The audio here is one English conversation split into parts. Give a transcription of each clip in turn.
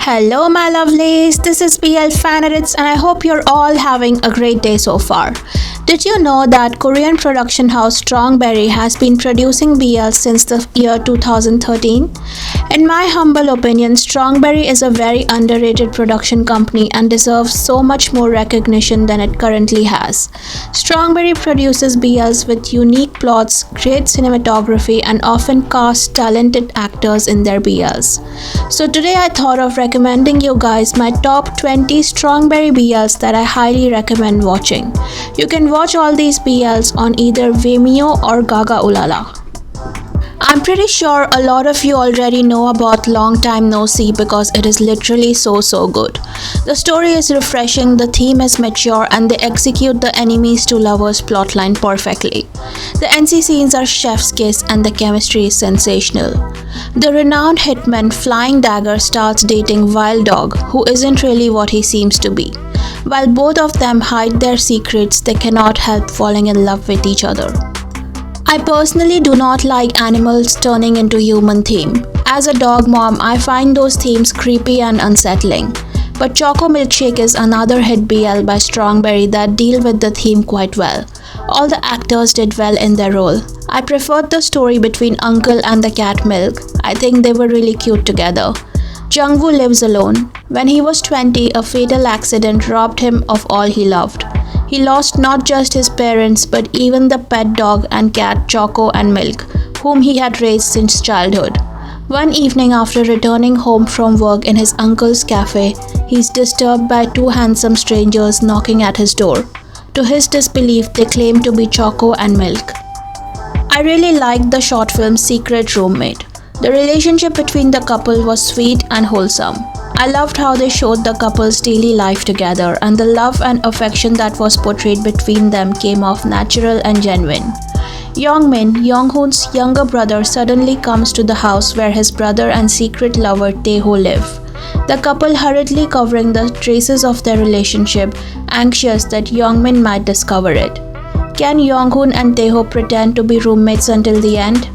Hello, my lovelies. This is BL Fan Edits, and I hope you're all having a great day so far. Did you know that Korean production house Strongberry has been producing BLs since the year 2013? In my humble opinion, Strongberry is a very underrated production company and deserves so much more recognition than it currently has. Strongberry produces BLs with unique plots, great cinematography, and often casts talented actors in their BLs. So today I thought of recommending you guys my top 20 Strongberry BLs that I highly recommend watching. You can watch all these BLs on either Vimeo or Gagaoolala. I'm pretty sure a lot of you already know about Long Time No See because it is literally so good. The story is refreshing, the theme is mature, and they execute the enemies to lovers plotline perfectly. The NC scenes are chef's kiss and the chemistry is sensational. The renowned hitman Flying Dagger starts dating Wild Dog, who isn't really what he seems to be. While both of them hide their secrets, they cannot help falling in love with each other. I personally do not like animals turning into human theme. As a dog mom, I find those themes creepy and unsettling. But Choco Milkshake is another hit BL by Strongberry that deal with the theme quite well. All the actors did well in their role. I preferred the story between Uncle and the cat Milk. I think they were really cute together. Jungwoo lives alone. When he was 20, a fatal accident robbed him of all he loved. He lost not just his parents but even the pet dog and cat Choco and Milk, whom he had raised since childhood. One evening after returning home from work in his uncle's cafe, he is disturbed by two handsome strangers knocking at his door. To his disbelief, they claim to be Choco and Milk. I really liked the short film Secret Roommate. The relationship between the couple was sweet and wholesome. I loved how they showed the couple's daily life together, and the love and affection that was portrayed between them came off natural and genuine. Youngmin, Younghoon's younger brother, suddenly comes to the house where his brother and secret lover Taeho live. The couple hurriedly covering the traces of their relationship, anxious that Youngmin might discover it. Can Younghoon and Taeho pretend to be roommates until the end?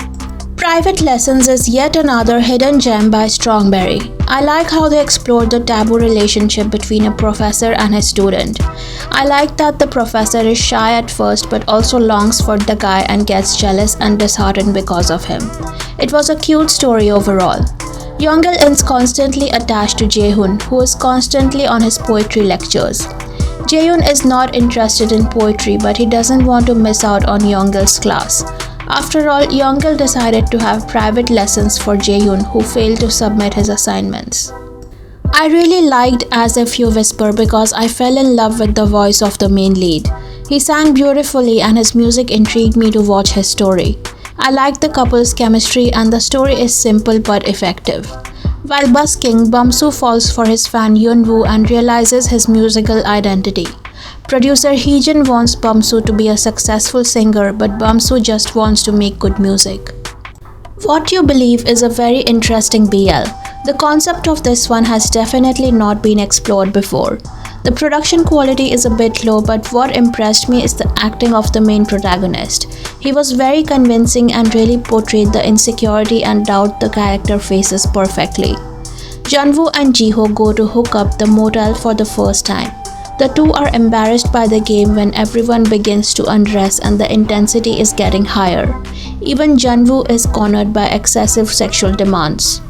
Private Lessons is yet another hidden gem by Strongberry. I like how they explored the taboo relationship between a professor and his student. I like that the professor is shy at first but also longs for the guy and gets jealous and disheartened because of him. It was a cute story overall. Youngil is constantly attached to Jaehoon, who is constantly on his poetry lectures. Jaehoon is not interested in poetry but he doesn't want to miss out on Youngil's class. After all, Youngil decided to have private lessons for Jaehoon, who failed to submit his assignments. I really liked As If You Whisper because I fell in love with the voice of the main lead. He sang beautifully and his music intrigued me to watch his story. I liked the couple's chemistry and the story is simple but effective. While busking, Bumsu falls for his fan Yunwoo and realizes his musical identity. Producer Heejin wants Bumsu to be a successful singer, but Bumsu just wants to make good music. What You Believe is a very interesting BL. The concept of this one has definitely not been explored before. The production quality is a bit low, but what impressed me is the acting of the main protagonist. He was very convincing and really portrayed the insecurity and doubt the character faces perfectly. Junwoo and Jiho go to hook up the motel for the first time. The two are embarrassed by the game when everyone begins to undress and the intensity is getting higher. Even Junwoo is cornered by excessive sexual demands.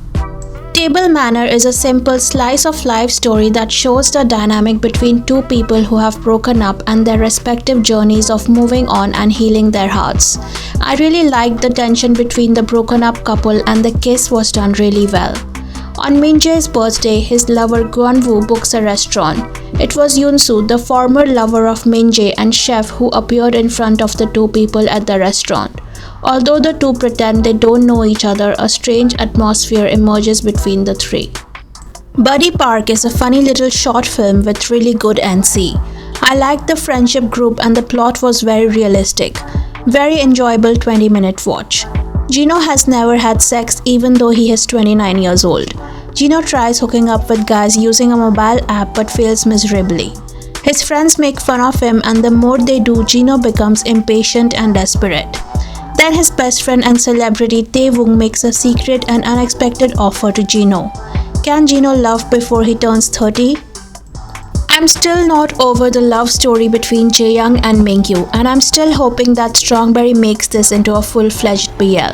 Table Manor is a simple slice of life story that shows the dynamic between two people who have broken up and their respective journeys of moving on and healing their hearts. I really liked the tension between the broken up couple and the kiss was done really well. On Minjae's birthday, his lover Gwanwoo books a restaurant. It was Yoonsu, the former lover of Minjae and chef, who appeared in front of the two people at the restaurant. Although the two pretend they don't know each other, a strange atmosphere emerges between the three. Buddy Park is a funny little short film with really good NC. I liked the friendship group and the plot was very realistic. Very enjoyable 20-minute watch. Gino has never had sex even though he is 29 years old. Gino tries hooking up with guys using a mobile app but fails miserably. His friends make fun of him and the more they do, Gino becomes impatient and desperate. Then his best friend and celebrity Taewong makes a secret and unexpected offer to Gino. Can Gino love before he turns 30? I'm still not over the love story between Jaeyoung and Mingyu, and I'm still hoping that Strongberry makes this into a full-fledged BL.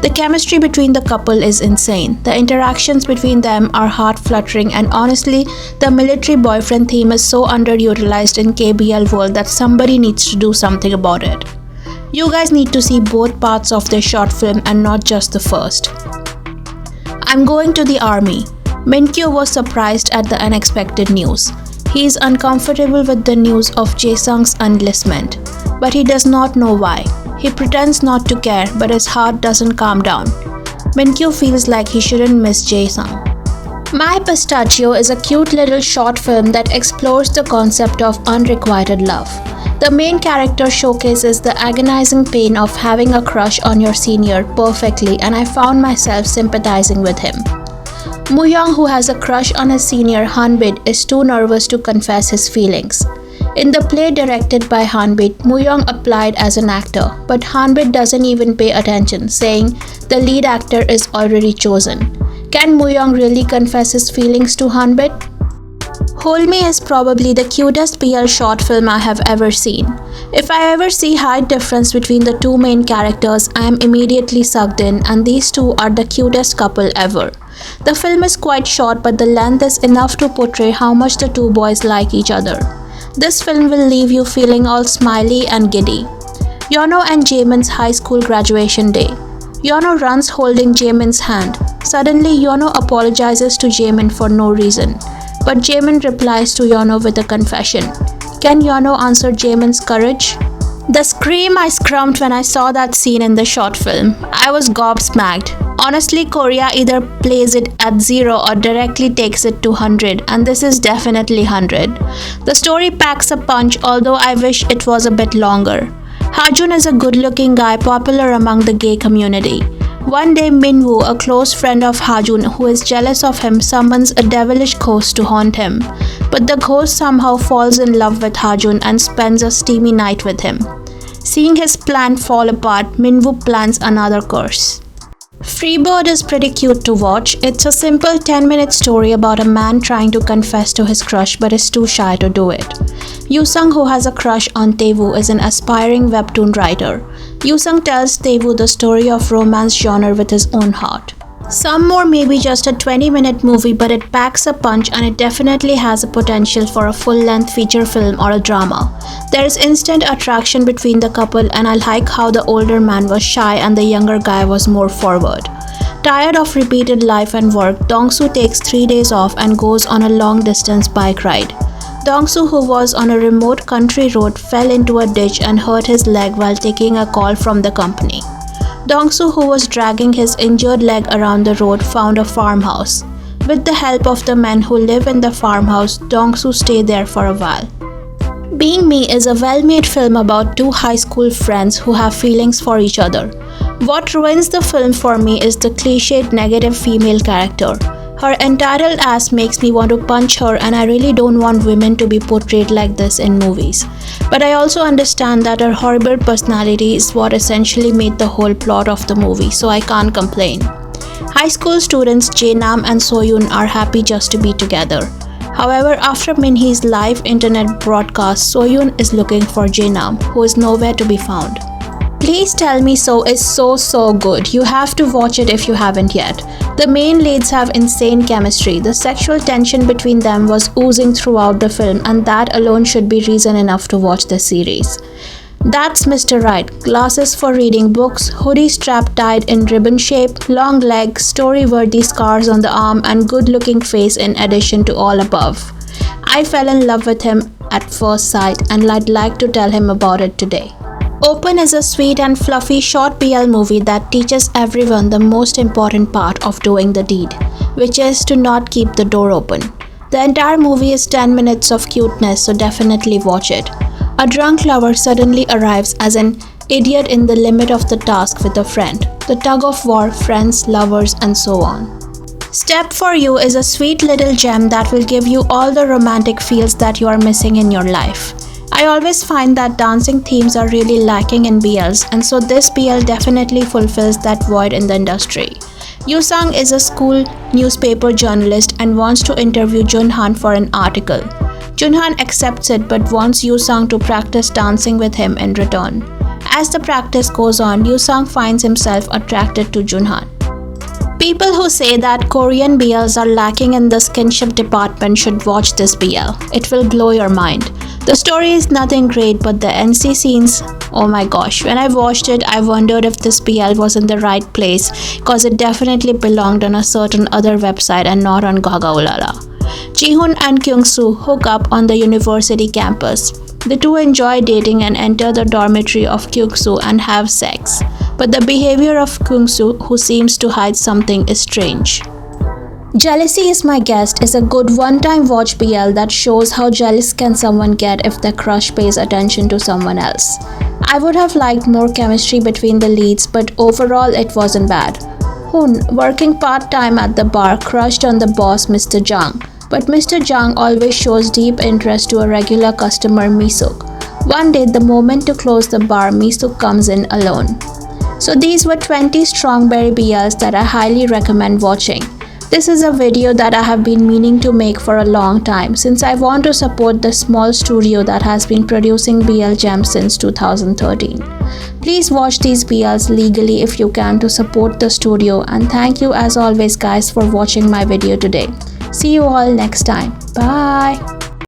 The chemistry between the couple is insane. The interactions between them are heart-fluttering, and honestly, the military boyfriend theme is so underutilized in KBL world that somebody needs to do something about it. You guys need to see both parts of this short film and not just the first. I'm going to the army. Minkyu was surprised at the unexpected news. He is uncomfortable with the news of Jae-sung's enlistment, but he does not know why. He pretends not to care, but his heart doesn't calm down. Minkyu feels like he shouldn't miss Jae-sung. My Pistachio is a cute little short film that explores the concept of unrequited love. The main character showcases the agonizing pain of having a crush on your senior perfectly, and I found myself sympathizing with him. Moo-young, who has a crush on his senior Hanbit, is too nervous to confess his feelings. In the play directed by Hanbit, Moo-young applied as an actor, but Hanbit doesn't even pay attention, saying the lead actor is already chosen. Can Moo-young really confess his feelings to Hanbit? Hold Me is probably the cutest BL short film I have ever seen. If I ever see height difference between the two main characters, I am immediately sucked in, and these two are the cutest couple ever. The film is quite short, but the length is enough to portray how much the two boys like each other. This film will leave you feeling all smiley and giddy. Yeonho and Jaemin's high school graduation day. Yeonho runs holding Jaemin's hand. Suddenly, Yeonho apologizes to Jaemin for no reason. But Jaemin replies to Yeonho with a confession. Can Yeonho answer Jaemin's courage? The scream I scrumped when I saw that scene in the short film. I was gobsmacked. Honestly, Korea either plays it at 0 or directly takes it to 100, and this is definitely 100. The story packs a punch, although I wish it was a bit longer. Hajun is a good-looking guy popular among the gay community. One day, Minwoo, a close friend of Hajun who is jealous of him, summons a devilish ghost to haunt him. But the ghost somehow falls in love with Hajun and spends a steamy night with him. Seeing his plan fall apart, Minwoo plans another curse. Freebird is pretty cute to watch. It's a simple 10-minute story about a man trying to confess to his crush but is too shy to do it. Yoosung, who has a crush on Taewoo, is an aspiring webtoon writer. Yoosung tells Taewoo the story of romance genre with his own heart. Some More may be just a 20-minute movie, but it packs a punch and it definitely has a potential for a full-length feature film or a drama. There is instant attraction between the couple, and I like how the older man was shy and the younger guy was more forward. Tired of repeated life and work, Dongsu takes 3 days off and goes on a long-distance bike ride. Dongsu, who was on a remote country road, fell into a ditch and hurt his leg while taking a call from the company. Dongsu, who was dragging his injured leg around the road, found a farmhouse. With the help of the men who live in the farmhouse, Dongsu stayed there for a while. Being Me is a well-made film about two high school friends who have feelings for each other. What ruins the film for me is the cliched negative female character. Her entitled ass makes me want to punch her, and I really don't want women to be portrayed like this in movies. But I also understand that her horrible personality is what essentially made the whole plot of the movie, so I can't complain. High school students Jae-nam and Soyun are happy just to be together. However, after Minhee's live internet broadcast, Soyun is looking for Jae-nam, who is nowhere to be found. Please Tell Me So is so good. You have to watch it if you haven't yet. The main leads have insane chemistry. The sexual tension between them was oozing throughout the film, and that alone should be reason enough to watch the series. That's Mr. Right. Glasses for reading books, hoodie strap tied in ribbon shape, long leg, story-worthy scars on the arm, and good-looking face in addition to all above. I fell in love with him at first sight, and I'd like to tell him about it today. Open is a sweet and fluffy short BL movie that teaches everyone the most important part of doing the deed, which is to not keep the door open. The entire movie is 10 minutes of cuteness, so definitely watch it. A drunk lover suddenly arrives as an idiot in the limit of the task with a friend. The tug of war, friends, lovers, and so on. Step For You is a sweet little gem that will give you all the romantic feels that you are missing in your life. I always find that dancing themes are really lacking in BLs, and so this BL definitely fulfills that void in the industry. Yusang is a school newspaper journalist and wants to interview Junhan for an article. Junhan accepts it but wants Yusang to practice dancing with him in return. As the practice goes on, Yusang finds himself attracted to Junhan. People who say that Korean BLs are lacking in the skinship department should watch this BL. It will blow your mind. The story is nothing great, but the NC scenes, oh my gosh. When I watched it, I wondered if this BL was in the right place because it definitely belonged on a certain other website and not on Gagaoolala. Jihoon and Kyungsoo hook up on the university campus. The two enjoy dating and enter the dormitory of Kyungsoo and have sex. But the behavior of Kyungsoo, who seems to hide something, is strange. Jealousy Is My Guest is a good one-time watch BL that shows how jealous can someone get if their crush pays attention to someone else. I would have liked more chemistry between the leads, but overall it wasn't bad. Hoon, working part-time at the bar, crushed on the boss Mr. Jang, but Mr. Jang always shows deep interest to a regular customer Misuk. One day, the moment to close the bar, Misuk comes in alone. So these were 20 Strongberry BLs that I highly recommend watching. This is a video that I have been meaning to make for a long time since I want to support the small studio that has been producing BL gems since 2013. Please watch these BLs legally if you can to support the studio, and thank you as always guys for watching my video today. See you all next time. Bye.